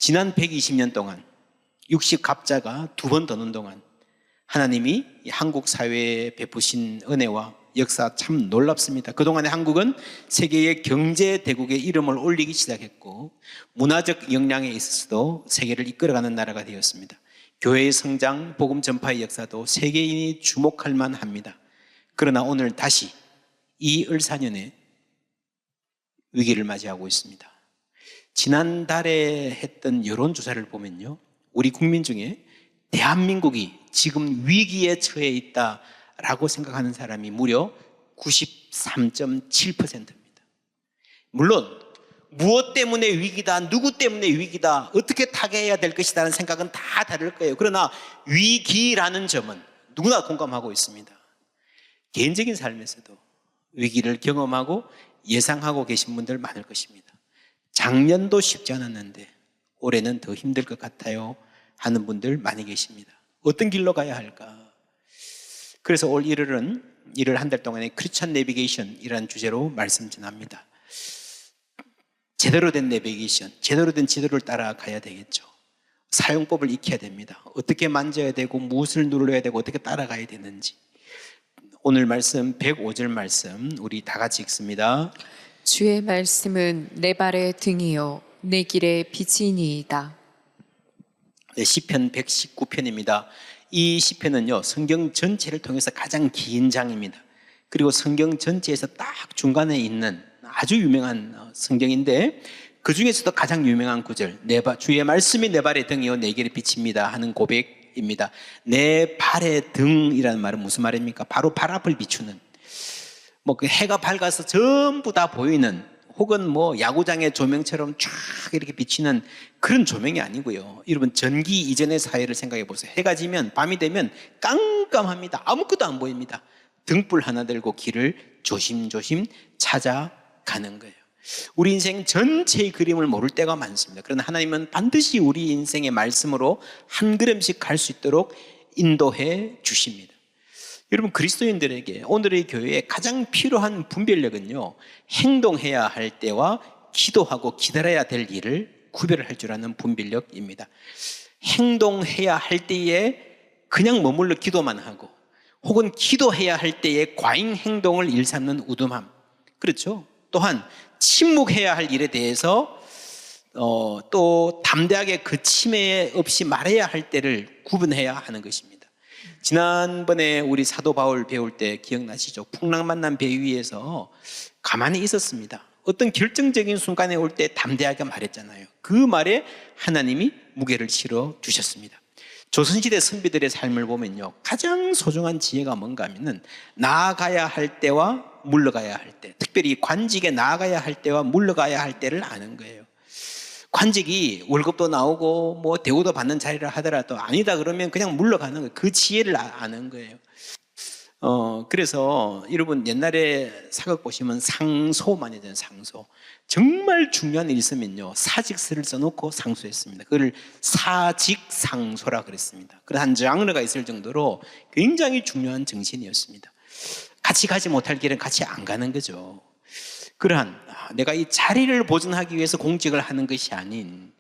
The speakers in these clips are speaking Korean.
지난 120년 동안 60갑자가 2번 도는 동안 하나님이 한국 사회에 베푸신 은혜와 역사 참 놀랍습니다. 그동안에 한국은 세계의 경제 대국의 이름을 올리기 시작했고 문화적 역량에 있어서도 세계를 이끌어가는 나라가 되었습니다. 교회의 성장, 복음 전파의 역사도 세계인이 주목할 만합니다. 그러나 오늘 다시 이 을사년에 위기를 맞이하고 있습니다. 지난달에 했던 여론조사를 보면요, 우리 국민 중에 대한민국이 지금 위기에 처해 있다라고 생각하는 사람이 무려 93.7%입니다. 물론 무엇 때문에 위기다, 누구 때문에 위기다, 어떻게 타개해야 될 것이라는 생각은 다 다를 거예요. 그러나 위기라는 점은 누구나 공감하고 있습니다. 개인적인 삶에서도 위기를 경험하고 예상하고 계신 분들 많을 것입니다. 작년도 쉽지 않았는데 올해는 더 힘들 것 같아요 하는 분들 많이 계십니다. 어떤 길로 가야 할까? 그래서 올 1월은 1월 한 달 동안의 크리스천 내비게이션이라는 주제로 말씀 전합니다. 제대로 된 내비게이션, 제대로 된 지도를 따라가야 되겠죠. 사용법을 익혀야 됩니다. 어떻게 만져야 되고 무엇을 눌러야 되고 어떻게 따라가야 되는지. 오늘 말씀 105절 말씀 우리 다 같이 읽습니다. 주의 말씀은 내 발의 등이요 내 길의 빛이니이다. 네, 시편 119편입니다. 이 시편은요, 성경 전체를 통해서 가장 긴 장입니다. 그리고 성경 전체에서 딱 중간에 있는 아주 유명한 성경인데 그 중에서도 가장 유명한 구절, 주의 말씀이 내 발의 등이요 내 길의 빛입니다 하는 고백입니다. 내 발의 등이라는 말은 무슨 말입니까? 바로 발 앞을 비추는, 그 해가 밝아서 전부 다 보이는, 혹은 야구장의 조명처럼 쫙 이렇게 비치는 그런 조명이 아니고요. 여러분, 전기 이전의 사회를 생각해 보세요. 해가 지면, 밤이 되면 깜깜합니다. 아무것도 안 보입니다. 등불 하나 들고 길을 조심조심 찾아가는 거예요. 우리 인생 전체의 그림을 모를 때가 많습니다. 그러나 하나님은 반드시 우리 인생의 말씀으로 한 걸음씩 갈 수 있도록 인도해 주십니다. 여러분, 그리스도인들에게 오늘의 교회에 가장 필요한 분별력은요, 행동해야 할 때와 기도하고 기다려야 될 일을 구별할 줄 아는 분별력입니다. 행동해야 할 때에 그냥 머물러 기도만 하고, 혹은 기도해야 할 때에 과잉 행동을 일삼는 우둔함, 그렇죠? 또한 침묵해야 할 일에 대해서 또 담대하게 그 침해 없이 말해야 할 때를 구분해야 하는 것입니다. 지난번에 우리 사도 바울 배울 때 기억나시죠? 풍랑 만난 배 위에서 가만히 있었습니다. 어떤 결정적인 순간에 올 때 담대하게 말했잖아요. 그 말에 하나님이 무게를 실어 주셨습니다. 조선시대 선비들의 삶을 보면요, 가장 소중한 지혜가 뭔가 하면은 나아가야 할 때와 물러가야 할 때, 특별히 관직에 나아가야 할 때와 물러가야 할 때를 아는 거예요. 관직이 월급도 나오고 대우도 받는 자리를 하더라도 아니다 그러면 그냥 물러가는 거예요. 그 지혜를 아는 거예요. 그래서 여러분, 옛날에 사극 보시면 상소 많이 하잖아요. 상소. 정말 중요한 일 있으면요, 사직서를 써놓고 상소했습니다. 그걸 사직상소라 그랬습니다. 그런 한 장르가 있을 정도로 굉장히 중요한 정신이었습니다. 같이 가지 못할 길은 같이 안 가는 거죠. 그러한 내가 이 자리를 보존하기 위해서 공직을 하는 것이 아닌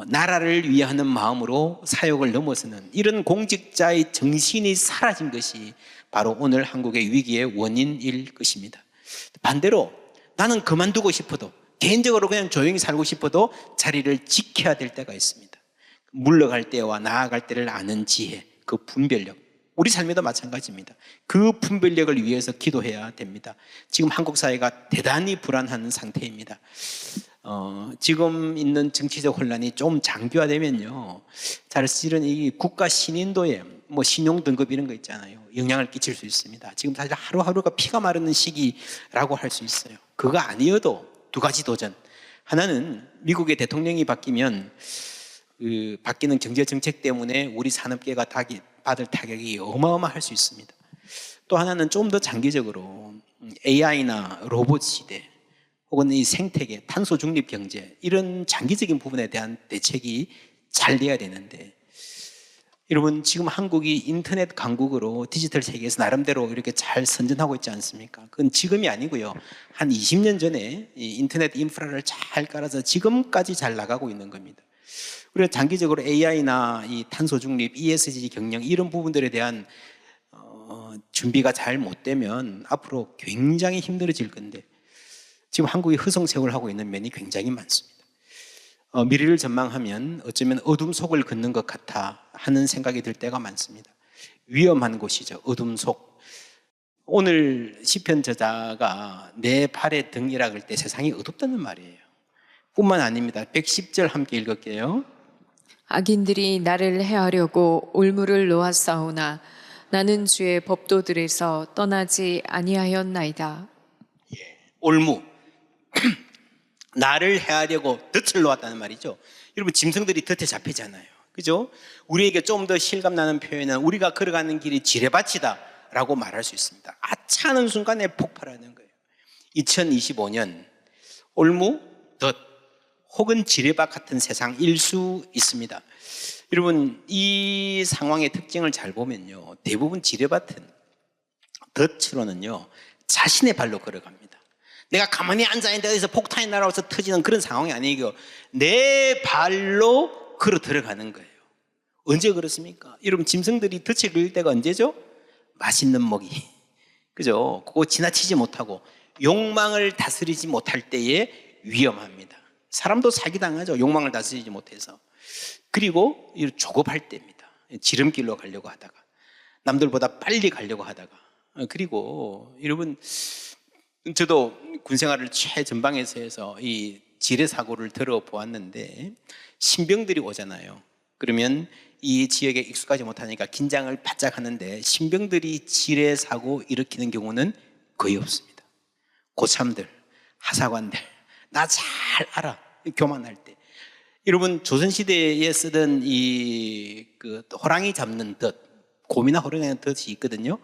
나라를 위해 하는 마음으로 사역을 넘어서는 이런 공직자의 정신이 사라진 것이 바로 오늘 한국의 위기의 원인일 것입니다. 반대로 나는 그만두고 싶어도, 개인적으로 그냥 조용히 살고 싶어도 자리를 지켜야 될 때가 있습니다. 물러갈 때와 나아갈 때를 아는 지혜, 그 분별력, 우리 삶에도 마찬가지입니다. 그 분별력을 위해서 기도해야 됩니다. 지금 한국 사회가 대단히 불안한 상태입니다. 지금 있는 정치적 혼란이 좀 장기화되면요, 사실은 이 국가 신인도에 신용 등급 이런 거 있잖아요, 영향을 끼칠 수 있습니다. 지금 사실 하루하루가 피가 마르는 시기라고 할 수 있어요. 그거 아니어도 두 가지 도전. 하나는 미국의 대통령이 바뀌면 그 바뀌는 경제 정책 때문에 우리 산업계가 받을 타격이 어마어마할 수 있습니다. 또 하나는 좀 더 장기적으로 AI나 로봇 시대, 혹은 이 생태계, 탄소 중립 경제, 이런 장기적인 부분에 대한 대책이 잘 돼야 되는데, 여러분, 지금 한국이 인터넷 강국으로 디지털 세계에서 나름대로 이렇게 잘 선전하고 있지 않습니까? 그건 지금이 아니고요, 한 20년 전에 이 인터넷 인프라를 잘 깔아서 지금까지 잘 나가고 있는 겁니다. 우리가 장기적으로 AI나 이 탄소 중립, ESG 경영 이런 부분들에 대한 준비가 잘 못 되면 앞으로 굉장히 힘들어질 건데 지금 한국이 흐성세월 하고 있는 면이 굉장히 많습니다. 미래를 전망하면 어쩌면 어둠 속을 걷는 것 같아 하는 생각이 들 때가 많습니다. 위험한 곳이죠. 어둠 속. 오늘 시편 저자가 내 발의 등이라 그럴 때 세상이 어둡다는 말이에요. 뿐만 아닙니다. 110절 함께 읽을게요. 악인들이 나를 해하려고 올무를 놓았사오나 나는 주의 법도들에서 떠나지 아니하였나이다. 올무. 나를 해하려고 덫을 놓았다는 말이죠. 여러분 짐승들이 덫에 잡히잖아요. 그죠? 우리에게 좀 더 실감나는 표현은 우리가 걸어가는 길이 지뢰밭이다 라고 말할 수 있습니다. 아차하는 순간에 폭발하는 거예요. 2025년 올무, 덫 혹은 지뢰밭 같은 세상일 수 있습니다. 여러분 이 상황의 특징을 잘 보면요, 대부분 지뢰밭은 덫으로는요 자신의 발로 걸어갑니다. 내가 가만히 앉아있는데 어디서 폭탄이 날아와서 터지는 그런 상황이 아니고 내 발로 걸어 들어가는 거예요. 언제 그렇습니까? 여러분 짐승들이 덫에 걸릴 때가 언제죠? 맛있는 먹이, 그죠? 그거 지나치지 못하고 욕망을 다스리지 못할 때에 위험합니다. 사람도 사기당하죠. 욕망을 다스리지 못해서. 그리고 조급할 때입니다. 지름길로 가려고 하다가, 남들보다 빨리 가려고 하다가. 그리고 여러분 저도 군생활을 최전방에서 해서 이 지뢰 사고를 들어보았는데 신병들이 오잖아요. 그러면 이 지역에 익숙하지 못하니까 긴장을 바짝 하는데 신병들이 지뢰 사고 일으키는 경우는 거의 없습니다. 고참들, 하사관들 나 잘 알아. 교만할 때. 여러분 조선시대에 쓰던 그 호랑이 잡는 덫, 곰이나 호랑이 덫이 있거든요.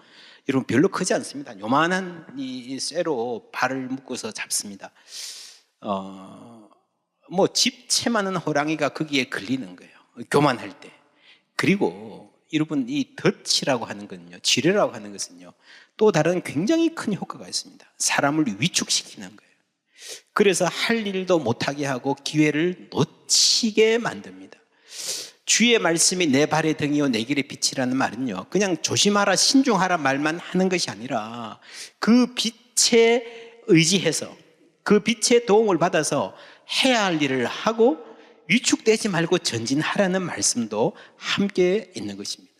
여러분 별로 크지 않습니다. 요만한 이 쇠로 발을 묶어서 잡습니다. 뭐 집채 많은 호랑이가 거기에 걸리는 거예요. 교만할 때. 그리고 여러분 이 덫이라고 하는 거는요, 지뢰라고 하는 것은요, 또 다른 굉장히 큰 효과가 있습니다. 사람을 위축시키는 거예요. 그래서 할 일도 못하게 하고 기회를 놓치게 만듭니다. 주의 말씀이 내 발의 등이요 내 길의 빛이라는 말은요, 그냥 조심하라 신중하라 말만 하는 것이 아니라 그 빛에 의지해서 그 빛의 도움을 받아서 해야 할 일을 하고 위축되지 말고 전진하라는 말씀도 함께 있는 것입니다.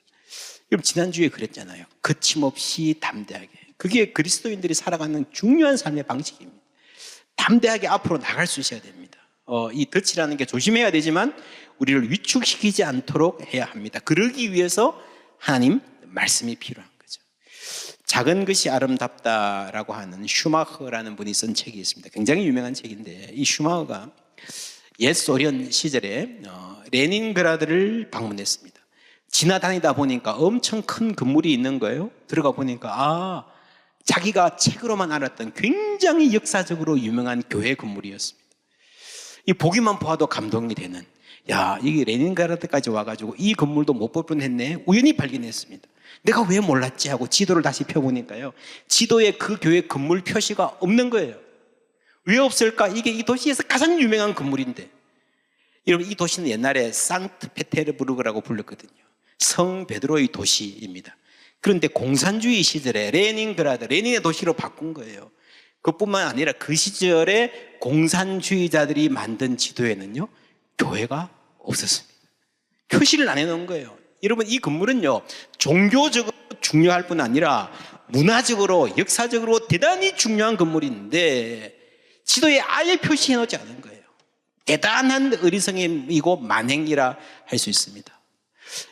여러분 지난주에 그랬잖아요. 거침없이 담대하게. 그게 그리스도인들이 살아가는 중요한 삶의 방식입니다. 담대하게 앞으로 나갈 수 있어야 됩니다. 이 덫이라는 게 조심해야 되지만 우리를 위축시키지 않도록 해야 합니다. 그러기 위해서 하나님 말씀이 필요한 거죠. 작은 것이 아름답다라고 하는 슈마허라는 분이 쓴 책이 있습니다. 굉장히 유명한 책인데 이 슈마허가 옛 소련 시절에 레닌그라드를 방문했습니다. 지나다니다 보니까 엄청 큰 건물이 있는 거예요. 들어가 보니까 자기가 책으로만 알았던 굉장히 역사적으로 유명한 교회 건물이었습니다. 이 보기만 보아도 감동이 되는, 야, 이게 레닌그라드까지 와가지고 이 건물도 못 볼 뻔했네. 우연히 발견했습니다. 내가 왜 몰랐지 하고 지도를 다시 펴보니까요, 지도에 그 교회 건물 표시가 없는 거예요. 왜 없을까? 이게 이 도시에서 가장 유명한 건물인데. 여러분 이 도시는 옛날에 상트페테르부르크라고 불렀거든요. 성 베드로의 도시입니다. 그런데 공산주의 시절에 레닌그라드, 레닌의 도시로 바꾼 거예요. 그뿐만 아니라 그 시절에 공산주의자들이 만든 지도에는요, 교회가 없었습니다. 표시를 안 해놓은 거예요. 여러분 이 건물은요, 종교적으로 중요할 뿐 아니라 문화적으로 역사적으로 대단히 중요한 건물인데 지도에 아예 표시해 놓지 않은 거예요. 대단한 어리석음이고 만행이라 할 수 있습니다.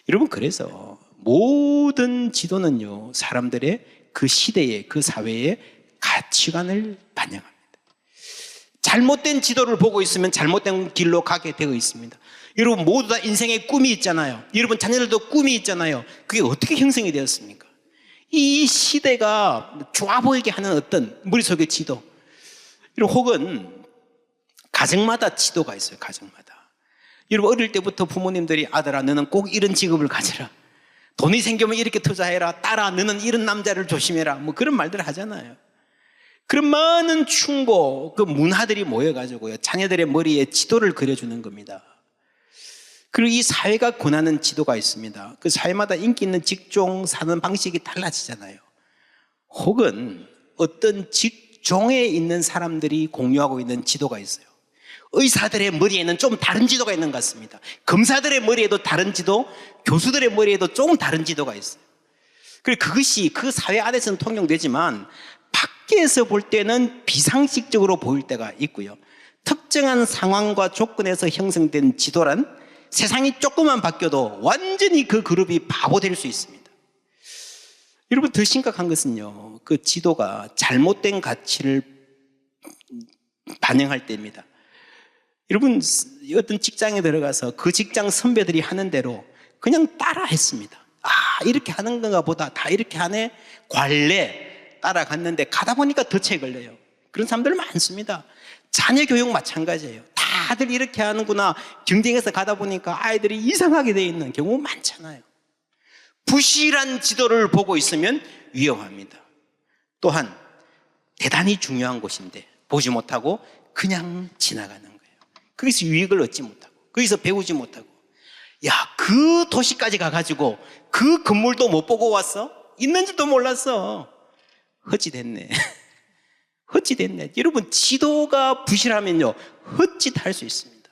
여러분 그래서 모든 지도는요, 사람들의 그 시대의 그 사회의 가치관을 반영합니다. 잘못된 지도를 보고 있으면 잘못된 길로 가게 되어 있습니다. 여러분 모두 다 인생에 꿈이 있잖아요. 여러분 자녀들도 꿈이 있잖아요. 그게 어떻게 형성이 되었습니까? 이 시대가 좋아 보이게 하는 어떤 머릿속의 지도, 혹은 가정마다 지도가 있어요. 가정마다. 여러분 어릴 때부터 부모님들이 아들아 너는 꼭 이런 직업을 가져라, 돈이 생기면 이렇게 투자해라, 딸아 너는 이런 남자를 조심해라, 뭐 그런 말들을 하잖아요. 그런 많은 충고, 그 문화들이 모여가지고요, 자녀들의 머리에 지도를 그려주는 겁니다. 그리고 이 사회가 권하는 지도가 있습니다. 그 사회마다 인기 있는 직종, 사는 방식이 달라지잖아요. 혹은 어떤 직종에 있는 사람들이 공유하고 있는 지도가 있어요. 의사들의 머리에는 좀 다른 지도가 있는 것 같습니다. 검사들의 머리에도 다른 지도, 교수들의 머리에도 조금 다른 지도가 있어요. 그리고 그것이 그 사회 안에서는 통용되지만 밖에서 볼 때는 비상식적으로 보일 때가 있고요. 특정한 상황과 조건에서 형성된 지도란 세상이 조금만 바뀌어도 완전히 그 그룹이 바보 될 수 있습니다. 여러분, 더 심각한 것은요, 그 지도가 잘못된 가치를 반영할 때입니다. 여러분, 어떤 직장에 들어가서 그 직장 선배들이 하는 대로 그냥 따라 했습니다. 아, 이렇게 하는 건가 보다, 다 이렇게 하네, 관례 따라갔는데 가다 보니까 덫에 걸려요. 그런 사람들 많습니다. 자녀 교육 마찬가지예요. 다들 이렇게 하는구나, 경쟁해서 가다 보니까 아이들이 이상하게 돼 있는 경우 많잖아요. 부실한 지도를 보고 있으면 위험합니다. 또한 대단히 중요한 곳인데 보지 못하고 그냥 지나가는 거예요. 거기서 유익을 얻지 못하고, 거기서 배우지 못하고, 야, 그 도시까지 가가지고 그 건물도 못 보고 왔어? 있는지도 몰랐어. 헛짓했네. 헛짓했네. 여러분, 지도가 부실하면요, 헛짓할 수 있습니다.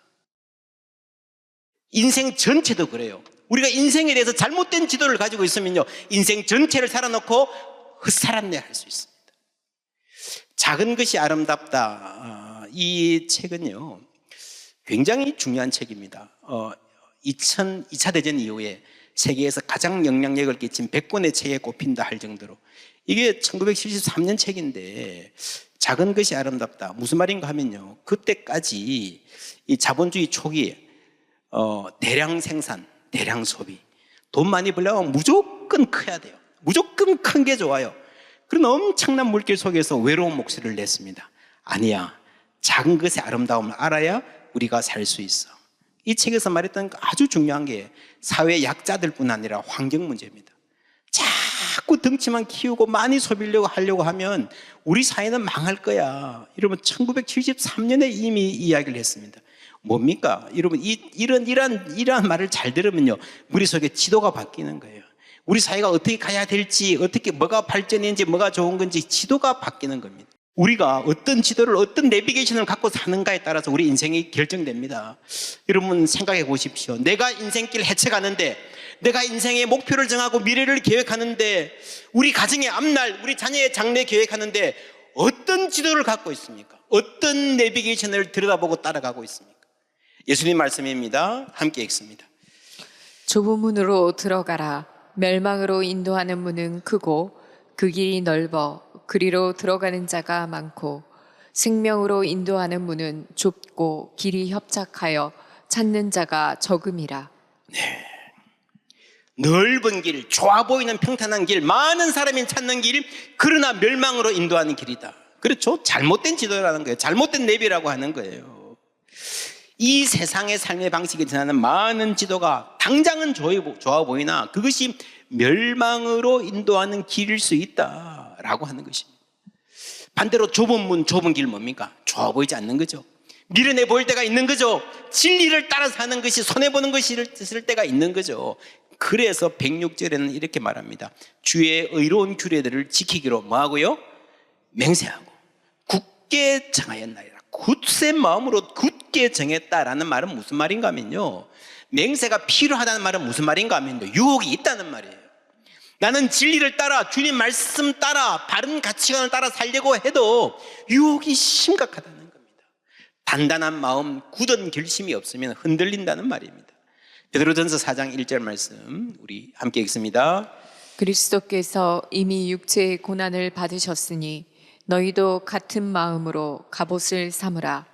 인생 전체도 그래요. 우리가 인생에 대해서 잘못된 지도를 가지고 있으면요, 인생 전체를 살아놓고 헛살았네 할 수 있습니다. 작은 것이 아름답다. 이 책은요, 굉장히 중요한 책입니다. 2차 대전 이후에 세계에서 가장 영향력을 끼친 100권의 책에 꼽힌다 할 정도로, 이게 1973년 책인데, 작은 것이 아름답다. 무슨 말인가 하면요, 그때까지 이 자본주의 초기에 대량 생산, 대량 소비, 돈 많이 벌려면 무조건 커야 돼요. 무조건 큰 게 좋아요. 그런 엄청난 물길 속에서 외로운 목소리를 냈습니다. 아니야, 작은 것의 아름다움을 알아야 우리가 살 수 있어. 이 책에서 말했던 아주 중요한 게 사회 약자들뿐 아니라 환경 문제입니다. 자꾸 덩치만 키우고 많이 소비하려고 하려고 하면 우리 사회는 망할 거야. 여러분, 1973년에 이미 이야기를 했습니다. 뭡니까? 여러분, 이러한 말을 잘 들으면요, 머릿속에 지도가 바뀌는 거예요. 우리 사회가 어떻게 가야 될지, 어떻게, 뭐가 발전인지, 뭐가 좋은 건지 지도가 바뀌는 겁니다. 우리가 어떤 지도를, 어떤 내비게이션을 갖고 사는가에 따라서 우리 인생이 결정됩니다. 여러분, 생각해 보십시오. 내가 인생길 헤쳐가는데, 내가 인생의 목표를 정하고 미래를 계획하는데, 우리 가정의 앞날, 우리 자녀의 장래 계획하는데 어떤 지도를 갖고 있습니까? 어떤 내비게이션을 들여다보고 따라가고 있습니까? 예수님 말씀입니다. 함께 읽습니다. 좁은 문으로 들어가라. 멸망으로 인도하는 문은 크고 그 길이 넓어 그리로 들어가는 자가 많고, 생명으로 인도하는 문은 좁고 길이 협착하여 찾는 자가 적음이라. 넓은 길, 좋아 보이는 평탄한 길, 많은 사람이 찾는 길, 그러나 멸망으로 인도하는 길이다. 그렇죠? 잘못된 지도라는 거예요. 잘못된 내비라고 하는 거예요. 이 세상의 삶의 방식에 지나는 많은 지도가 당장은 좋아 보이나 그것이 멸망으로 인도하는 길일 수 있다라고 하는 것입니다. 반대로 좁은 문, 좁은 길 뭡니까? 좋아 보이지 않는 거죠. 미련해 보일 때가 있는 거죠. 진리를 따라서 하는 것이 손해보는 것이 있을 때가 있는 거죠. 그래서 106절에는 이렇게 말합니다. 주의 의로운 규례들을 지키기로 뭐하고요? 맹세하고 굳게 정하였나이다. 굳센 마음으로 굳게 정했다라는 말은 무슨 말인가 하면요, 맹세가 필요하다는 말은 무슨 말인가 하면요, 유혹이 있다는 말이에요. 나는 진리를 따라, 주님 말씀 따라, 바른 가치관을 따라 살려고 해도 유혹이 심각하다는 겁니다. 단단한 마음, 굳은 결심이 없으면 흔들린다는 말입니다. 베드로전서 4장 1절 말씀 우리 함께 읽습니다. 그리스도께서 이미 육체의 고난을 받으셨으니 너희도 같은 마음으로 갑옷을 삼으라.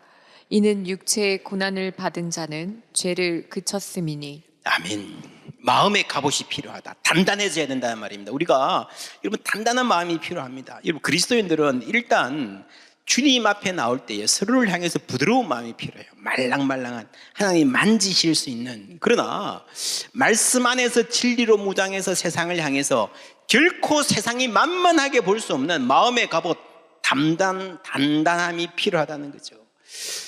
이는 육체의 고난을 받은 자는 죄를 그쳤음이니. 아멘. 마음의 갑옷이 필요하다. 단단해져야 된다는 말입니다. 우리가, 여러분, 단단한 마음이 필요합니다. 여러분, 그리스도인들은 일단 주님 앞에 나올 때에 서로를 향해서 부드러운 마음이 필요해요. 말랑말랑한, 하나님 만지실 수 있는. 그러나 말씀 안에서 진리로 무장해서 세상을 향해서 결코 세상이 만만하게 볼 수 없는 마음의 갑옷, 단단함이 필요하다는 거죠.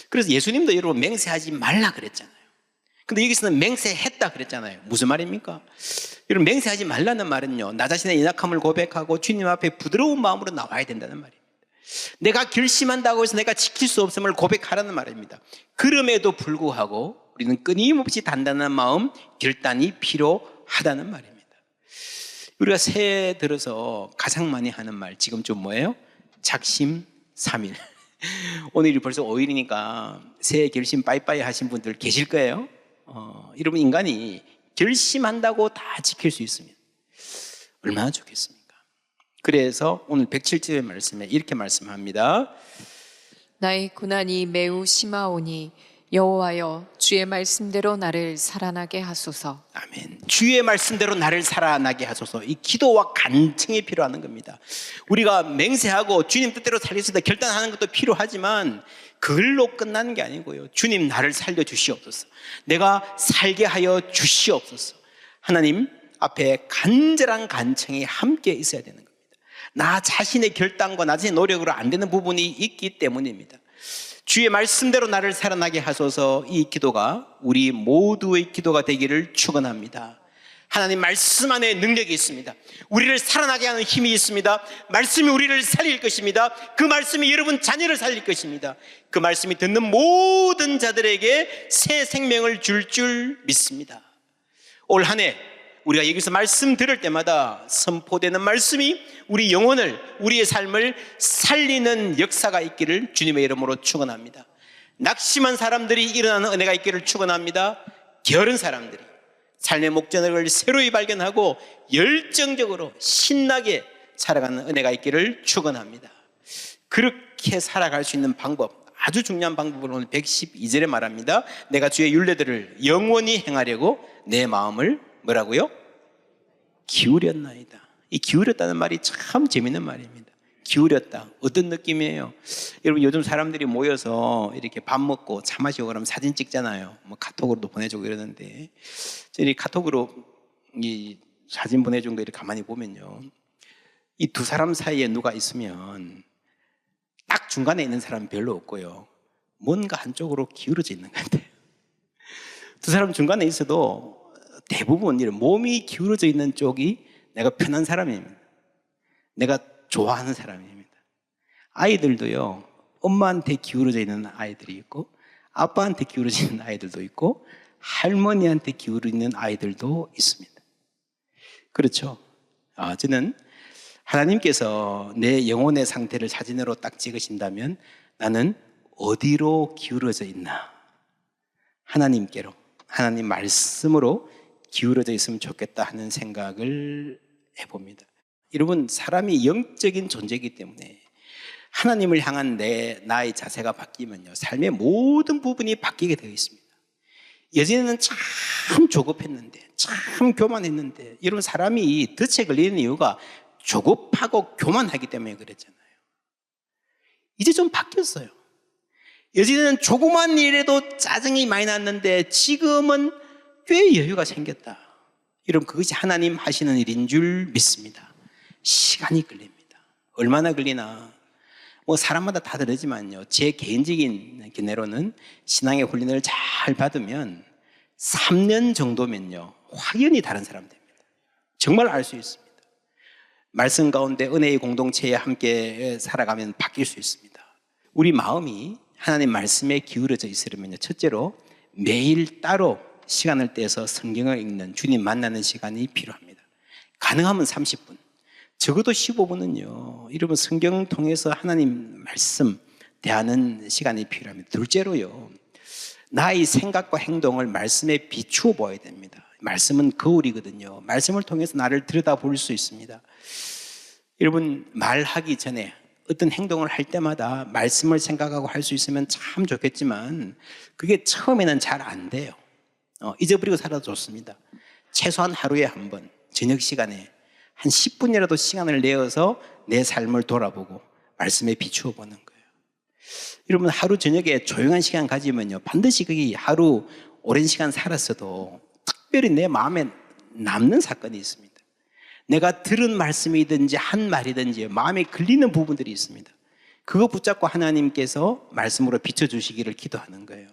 그래서 예수님도 여러분 맹세하지 말라 그랬잖아요. 근데 여기서는 맹세했다 그랬잖아요. 무슨 말입니까? 여러분, 맹세하지 말라는 말은요, 나 자신의 연약함을 고백하고 주님 앞에 부드러운 마음으로 나와야 된다는 말입니다. 내가 결심한다고 해서 내가 지킬 수 없음을 고백하라는 말입니다. 그럼에도 불구하고 우리는 끊임없이 단단한 마음, 결단이 필요하다는 말입니다. 우리가 새해 들어서 가장 많이 하는 말 지금쯤 뭐예요? 작심삼일. 오늘이 벌써 5일이니까 새해 결심 빠이빠이 하신 분들 계실 거예요. 여러분, 인간이 결심한다고 다 지킬 수 있습니다. 얼마나 좋겠습니까? 그래서 오늘 107절의 말씀에 이렇게 말씀합니다. 나의 고난이 매우 심하오니 여호와여 주의 말씀대로 나를 살아나게 하소서. 아멘. 주의 말씀대로 나를 살아나게 하소서. 이 기도와 간청이 필요한 겁니다. 우리가 맹세하고 주님 뜻대로 살겠습니다 결단하는 것도 필요하지만 그걸로 끝나는 게 아니고요. 주님, 나를 살려주시옵소서. 내가 살게 하여 주시옵소서. 하나님 앞에 간절한 간청이 함께 있어야 되는 겁니다. 나 자신의 결단과 나 자신의 노력으로 안 되는 부분이 있기 때문입니다. 주의 말씀대로 나를 살아나게 하소서. 이 기도가 우리 모두의 기도가 되기를 축원합니다. 하나님 말씀 안에 능력이 있습니다. 우리를 살아나게 하는 힘이 있습니다. 말씀이 우리를 살릴 것입니다. 그 말씀이 여러분 자녀를 살릴 것입니다. 그 말씀이 듣는 모든 자들에게 새 생명을 줄 믿습니다. 올 한 해 우리가 여기서 말씀 들을 때마다 선포되는 말씀이 우리 영혼을, 우리의 삶을 살리는 역사가 있기를 주님의 이름으로 축원합니다. 낙심한 사람들이 일어나는 은혜가 있기를 축원합니다. 게으른 사람들이 삶의 목적을 새로이 발견하고 열정적으로 신나게 살아가는 은혜가 있기를 축원합니다. 그렇게 살아갈 수 있는 방법, 아주 중요한 방법을 오늘 112절에 말합니다. 내가 주의 율례들을 영원히 행하려고 내 마음을 뭐라고요? 기울였나이다. 이 기울였다는 말이 참 재밌는 말입니다. 기울였다. 어떤 느낌이에요? 여러분, 요즘 사람들이 모여서 이렇게 밥 먹고 차 마시고 그러면 사진 찍잖아요. 뭐 카톡으로도 보내주고 이러는데, 저희 카톡으로 이 사진 보내준 거 이렇게 가만히 보면요, 이 두 사람 사이에 누가 있으면 딱 중간에 있는 사람은 별로 없고요, 뭔가 한쪽으로 기울어져 있는 것 같아요. 두 사람 중간에 있어도 대부분 이런 몸이 기울어져 있는 쪽이 내가 편한 사람입니다. 내가 좋아하는 사람입니다. 아이들도요, 엄마한테 기울어져 있는 아이들이 있고, 아빠한테 기울어져 있는 아이들도 있고, 할머니한테 기울어져 있는 아이들도 있습니다. 그렇죠? 저는 하나님께서 내 영혼의 상태를 사진으로 딱 찍으신다면 나는 어디로 기울어져 있나? 하나님께로, 하나님 말씀으로 기울어져 있으면 좋겠다 하는 생각을 해봅니다. 여러분, 사람이 영적인 존재이기 때문에 하나님을 향한 나의 자세가 바뀌면요, 삶의 모든 부분이 바뀌게 되어 있습니다. 예전에는 참 조급했는데, 참 교만했는데, 여러분, 사람이 덫에 걸리는 이유가 조급하고 교만하기 때문에 그랬잖아요. 이제 좀 바뀌었어요. 예전에는 조그만 일에도 짜증이 많이 났는데 지금은 꽤 여유가 생겼다. 여러분, 그것이 하나님 하시는 일인 줄 믿습니다. 시간이 걸립니다. 얼마나 걸리나? 뭐 사람마다 다 다르지만요, 제 개인적인 견해로는 신앙의 훈련을 잘 받으면 3년 정도면요, 확연히 다른 사람 됩니다. 정말 알 수 있습니다. 말씀 가운데 은혜의 공동체에 함께 살아가면 바뀔 수 있습니다. 우리 마음이 하나님 말씀에 기울어져 있으려면요, 첫째로 매일 따로 시간을 떼서 성경을 읽는, 주님 만나는 시간이 필요합니다. 가능하면 30분, 적어도 15분은요, 여러분 성경 통해서 하나님 말씀 대하는 시간이 필요합니다. 둘째로요, 나의 생각과 행동을 말씀에 비추어 보아야 됩니다. 말씀은 거울이거든요. 말씀을 통해서 나를 들여다볼 수 있습니다. 여러분, 말하기 전에 어떤 행동을 할 때마다 말씀을 생각하고 할 수 있으면 참 좋겠지만 그게 처음에는 잘 안 돼요. 잊어버리고 살아도 좋습니다. 최소한 하루에 한 번, 저녁 시간에 한 10분이라도 시간을 내어서 내 삶을 돌아보고 말씀에 비추어 보는 거예요. 여러분, 하루 저녁에 조용한 시간 가지면요, 반드시 그게 하루 오랜 시간 살았어도 특별히 내 마음에 남는 사건이 있습니다. 내가 들은 말씀이든지 한 말이든지 마음에 걸리는 부분들이 있습니다. 그거 붙잡고 하나님께서 말씀으로 비춰주시기를 기도하는 거예요.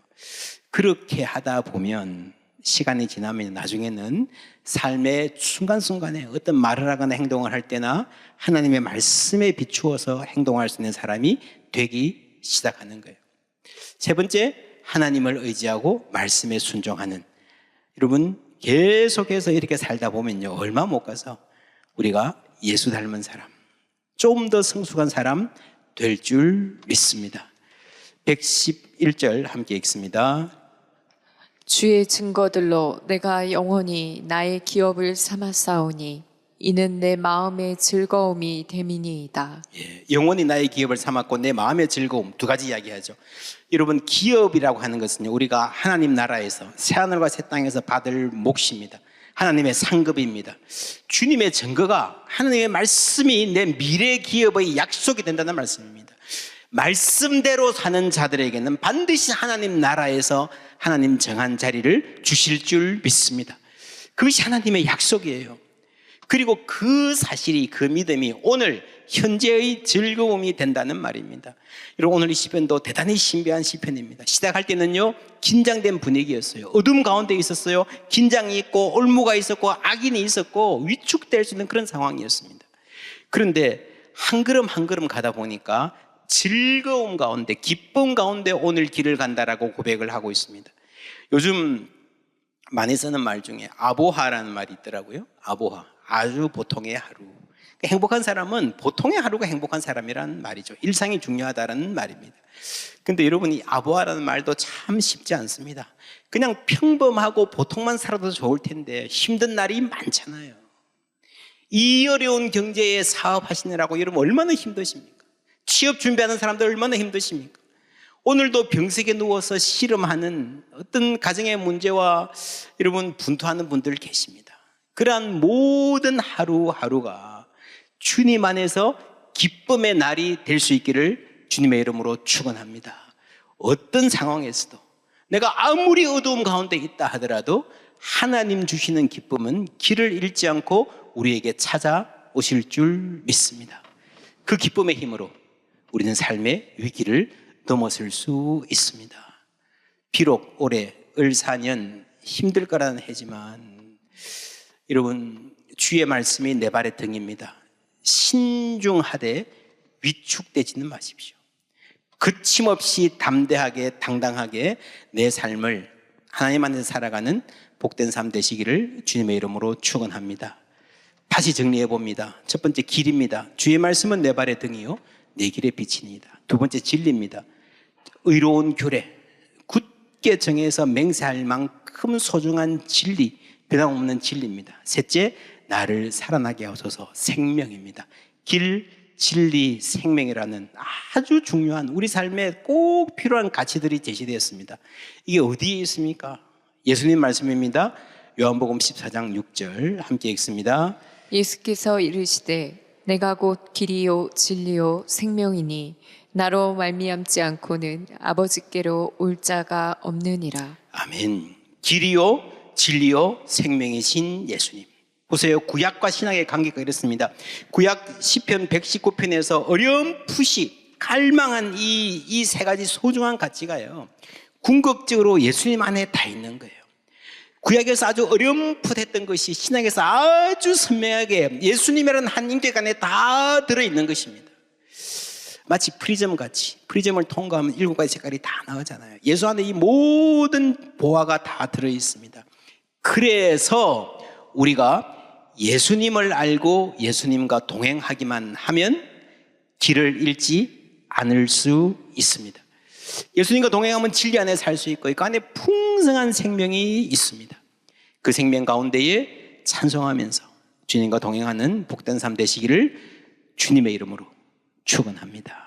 그렇게 하다 보면 시간이 지나면 나중에는 삶의 순간순간에 어떤 말을 하거나 행동을 할 때나 하나님의 말씀에 비추어서 행동할 수 있는 사람이 되기 시작하는 거예요. 세 번째, 하나님을 의지하고 말씀에 순종하는. 여러분, 계속해서 이렇게 살다 보면요, 얼마 못 가서 우리가 예수 닮은 사람, 좀 더 성숙한 사람 될 줄 믿습니다. 111절 함께 읽습니다. 주의 증거들로 내가 영원히 나의 기업을 삼았사오니 이는 내 마음의 즐거움이 됨이니이다. 예, 영원히 나의 기업을 삼았고 내 마음의 즐거움, 두 가지 이야기하죠. 여러분, 기업이라고 하는 것은요, 우리가 하나님 나라에서 새하늘과 새 땅에서 받을 몫입니다. 하나님의 상급입니다. 주님의 증거가 하나님의 말씀이 내 미래 기업의 약속이 된다는 말씀입니다. 말씀대로 사는 자들에게는 반드시 하나님 나라에서 하나님 정한 자리를 주실 줄 믿습니다. 그것이 하나님의 약속이에요. 그리고 그 사실이, 그 믿음이 오늘 현재의 즐거움이 된다는 말입니다. 여러분, 오늘 이 시편도 대단히 신비한 시편입니다. 시작할 때는요, 긴장된 분위기였어요. 어둠 가운데 있었어요. 긴장이 있고 올무가 있었고 악인이 있었고 위축될 수 있는 그런 상황이었습니다. 그런데 한 걸음 한 걸음 가다 보니까 즐거움 가운데, 기쁨 가운데 오늘 길을 간다라고 고백을 하고 있습니다. 요즘 많이 쓰는 말 중에 아보하라는 말이 있더라고요. 아보하, 아주 보통의 하루. 행복한 사람은 보통의 하루가 행복한 사람이라는 말이죠. 일상이 중요하다는 말입니다. 근데 여러분, 이 아보하라는 말도 참 쉽지 않습니다. 그냥 평범하고 보통만 살아도 좋을 텐데 힘든 날이 많잖아요. 이 어려운 경제에 사업하시느라고 여러분 얼마나 힘드십니까? 취업 준비하는 사람들 얼마나 힘드십니까? 오늘도 병석에 누워서 씨름하는 어떤 가정의 문제와 여러분 분투하는 분들 계십니다. 그러한 모든 하루하루가 주님 안에서 기쁨의 날이 될 수 있기를 주님의 이름으로 축원합니다. 어떤 상황에서도 내가 아무리 어두움 가운데 있다 하더라도 하나님 주시는 기쁨은 길을 잃지 않고 우리에게 찾아오실 줄 믿습니다. 그 기쁨의 힘으로 우리는 삶의 위기를 넘어설 수 있습니다. 비록 올해 을사년 힘들 거라는 해지만 여러분, 주의 말씀이 내 발의 등입니다. 신중하되 위축되지는 마십시오. 거침없이 담대하게 당당하게 내 삶을 하나님 안에서 살아가는 복된 삶 되시기를 주님의 이름으로 축원합니다. 다시 정리해 봅니다. 첫 번째, 길입니다. 주의 말씀은 내 발의 등이요 내 길의 빛이니이다. 두 번째, 진리입니다. 의로운 규례, 굳게 정해서 맹세할 만큼 소중한 진리, 변함없는 진리입니다. 셋째, 나를 살아나게 하소서, 생명입니다. 길, 진리, 생명이라는 아주 중요한 우리 삶에 꼭 필요한 가치들이 제시되었습니다. 이게 어디에 있습니까? 예수님 말씀입니다. 요한복음 14장 6절 함께 읽습니다. 예수께서 이르시되 내가 곧 길이요 진리요 생명이니 나로 말미암지 않고는 아버지께로 올 자가 없느니라. 아멘. 길이요 진리요 생명이신 예수님. 보세요. 구약과 신약의 관계가 이렇습니다. 구약 시편 119편에서 어렴풋이 갈망한 이 세 가지 소중한 가치가요, 궁극적으로 예수님 안에 다 있는 거예요. 구약에서 아주 어렴풋했던 것이 신약에서 아주 선명하게 예수님이라는 한 인격 안에 다 들어있는 것입니다. 마치 프리즘 같이, 프리즘을 통과하면 7가지 색깔이 다 나오잖아요. 예수 안에 이 모든 보화가 다 들어있습니다. 그래서 우리가 예수님을 알고 예수님과 동행하기만 하면 길을 잃지 않을 수 있습니다. 예수님과 동행하면 진리 안에 살 수 있고 그 안에 풍성한 생명이 있습니다. 그 생명 가운데에 찬송하면서 주님과 동행하는 복된 삶 되시기를 주님의 이름으로 축원합니다.